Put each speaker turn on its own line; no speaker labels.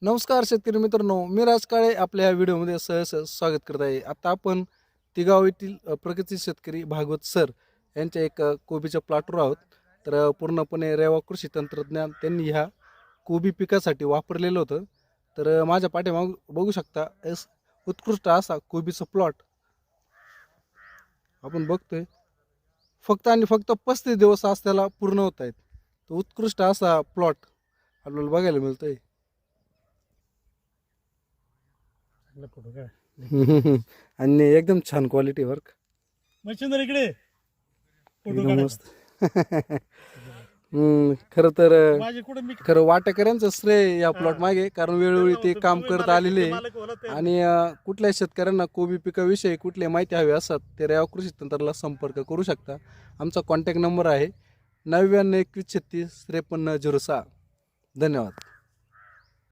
नमस्कार शेतकरी मित्रांनो, मी राज काळे आपल्या या व्हिडिओमध्ये सहज स्वागत करत आहे. आता आपण तिगाव येथील प्रगतशील शेतकरी भागवत सर यांच्या एक कोबीच्या प्लॉटवर आहोत. तर पूर्णपणे रेवा कृषी तंत्रज्ञान त्यांनी ह्या कोबी पिकासाठी वापरलेलं होतं. तर माझ्या पाठीमाग बघू शकता उत्कृष्ट असा कोबीचा प्लॉट आपण बघतोय. फक्त आणि फक्त 35 दिवस आज त्याला पूर्ण होत आहेत. तो उत्कृष्ट असा प्लॉट आपल्याला बघायला मिळतोय.
फोटो काय
आणि एकदम छान क्वालिटी वर्क
मच्छिंदर इकडे फोटो
एकदम
काढायला.
मस्त. खरं तर
माझे कुठे मी
खरं वाटेकऱ्यांचं श्रेय या प्लॉट मागे, कारण वेळोवेळी ते काम करत आलेले आणि कुठल्याही शेतकऱ्यांना कोबी पिकाविषयी कुठली माहिती हवी असतात ते रेवा कृषी तंत्राला संपर्क करू शकता. आमचा कॉन्टॅक्ट नंबर आहे 99 21 36 53 06. धन्यवाद.